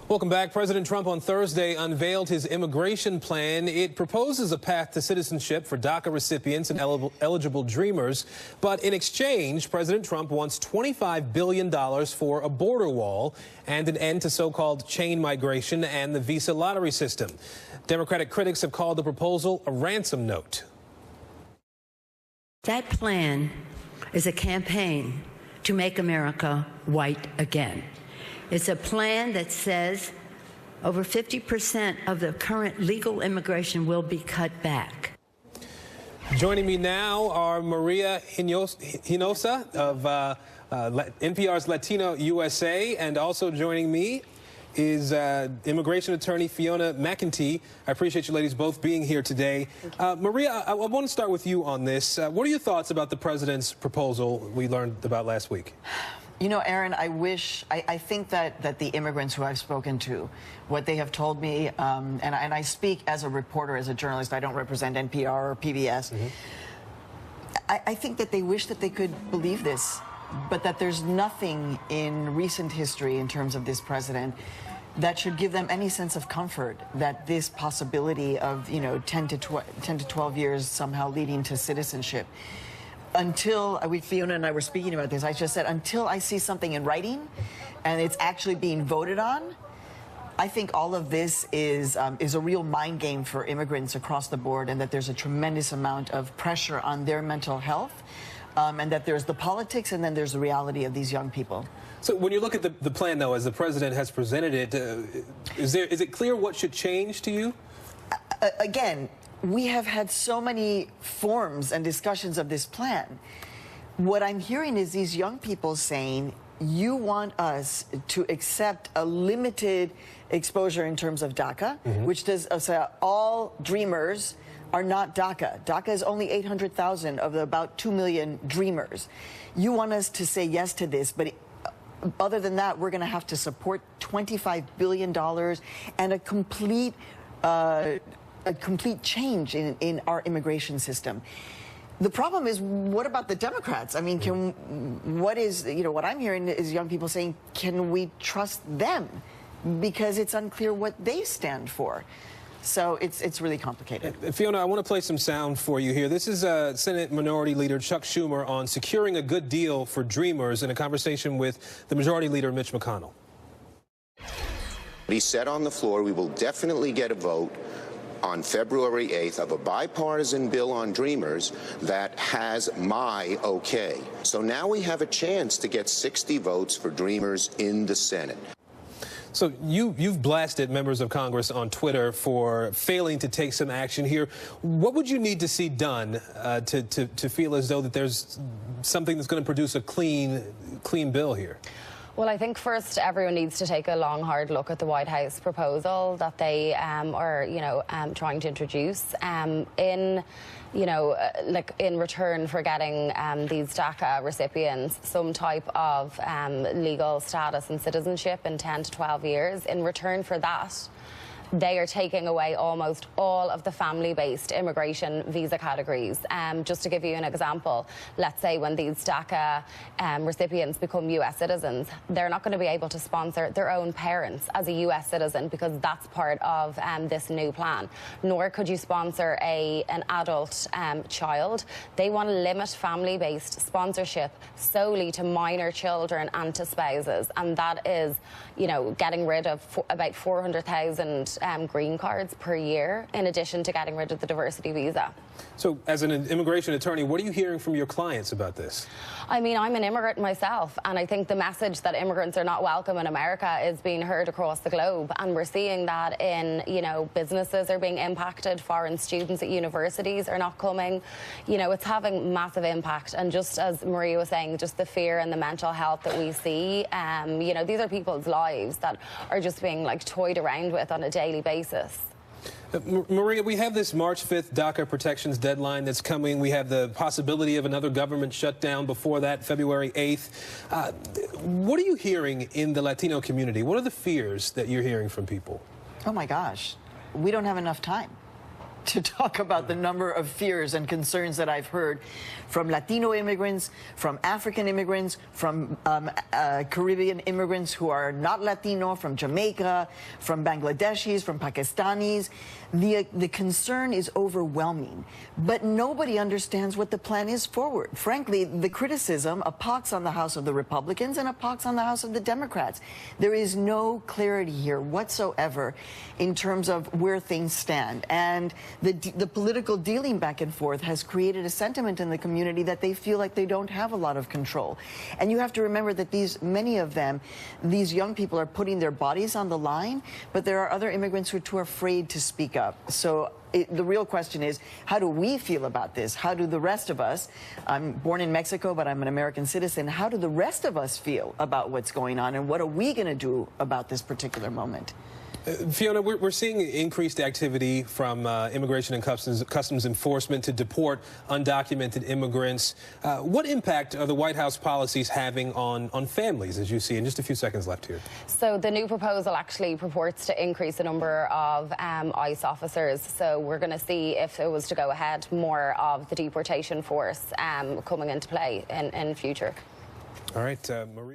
Welcome back. President Trump on Thursday unveiled his immigration plan. It proposes a path to citizenship for DACA recipients and eligible dreamers. But in exchange, President Trump wants $25 billion for a border wall and an end to so-called chain migration and the visa lottery system. Democratic critics have called the proposal a ransom note. That plan is a campaign to make America white again. It's a plan that says over 50% of the current legal immigration will be cut back. Joining me now are Maria Hinojosa of NPR's Latino USA, and also joining me is immigration attorney Fiona McEntee. I appreciate you ladies both being here today. Maria, I want to start with you on this. What are your thoughts about the president's proposal we learned about last week? You know, Aaron, I think that the immigrants who I've spoken to, what they have told me, and I speak as a reporter, as a journalist, I don't represent NPR or PBS. I think that they wish that they could believe this, but that there's nothing in recent history in terms of this president that should give them any sense of comfort that this possibility of, 10 to 12 years somehow leading to citizenship. Until Fiona and I were speaking about this, I just said, until I see something in writing and it's actually being voted on, I think all of this is a real mind game for immigrants across the board, and that there's a tremendous amount of pressure on their mental health, and that there's the politics and then there's the reality of these young people. So when you look at the plan, though, as the president has presented it, is it clear what should change to you? Again, we have had so many forms and discussions of this plan. What I'm hearing is these young people saying, you want us to accept a limited exposure in terms of DACA, which does say all dreamers are not DACA. DACA is only 800,000 of the about 2 million dreamers. You want us to say yes to this, but other than that, we're going to have to support $25 billion and a complete change in our immigration system. The problem is, what about the Democrats? I mean, what I'm hearing is young people saying, can we trust them? Because it's unclear what they stand for. So it's really complicated. Fiona, I want to play some sound for you here. This is Senate Minority Leader Chuck Schumer on securing a good deal for dreamers in a conversation with the Majority Leader Mitch McConnell. He said on the floor, we will definitely get a vote on February 8th of a bipartisan bill on dreamers that has my okay. So now we have a chance to get 60 votes for dreamers in the Senate. So you've blasted members of Congress on Twitter for failing to take some action here. What would you need to see done to feel as though that there's something that's going to produce a clean bill here? Well, I think first everyone needs to take a long, hard look at the White House proposal that they are, trying to introduce in return for getting these DACA recipients some type of legal status and citizenship in 10 to 12 years. In return for that, they are taking away almost all of the family-based immigration visa categories. Just to give you an example, let's say when these DACA recipients become U.S. citizens, they're not going to be able to sponsor their own parents as a U.S. citizen because that's part of this new plan. Nor could you sponsor an adult child. They want to limit family-based sponsorship solely to minor children and to spouses, and that is, getting rid of about 400,000 green cards per year, in addition to getting rid of the diversity visa. So as an immigration attorney, what are you hearing from your clients about this? I mean, I'm an immigrant myself, and I think the message that immigrants are not welcome in America is being heard across the globe. And we're seeing that in, businesses are being impacted, foreign students at universities are not coming. It's having massive impact. And just as Maria was saying, just the fear and the mental health that we see, these are people's lives that are just being toyed around with on a daily basis. Maria, we have this March 5th DACA protections deadline that's coming. We have the possibility of another government shutdown before that, February 8th. What are you hearing in the Latino community? What are the fears that you're hearing from people? Oh, my gosh. We don't have enough time. to talk about the number of fears and concerns that I've heard from Latino immigrants, from African immigrants, from Caribbean immigrants who are not Latino, from Jamaica, from Bangladeshis, from Pakistanis. The concern is overwhelming, but nobody understands what the plan is forward. Frankly, the criticism, a pox on the House of the Republicans and a pox on the House of the Democrats. There is no clarity here whatsoever in terms of where things stand. And the political dealing back and forth has created a sentiment in the community that they feel like they don't have a lot of control. And you have to remember that many of them, these young people are putting their bodies on the line, but there are other immigrants who are too afraid to speak up. So the real question is, how do we feel about this? How do the rest of us, I'm born in Mexico, but I'm an American citizen, how do the rest of us feel about what's going on, and what are we going to do about this particular moment? Fiona, we're seeing increased activity from Immigration and Customs Enforcement to deport undocumented immigrants. What impact are the White House policies having on families, as you see? In just a few seconds left here. So the new proposal actually purports to increase the number of ICE officers. So we're going to see, if it was to go ahead, more of the deportation force coming into play in future. All right, Maria.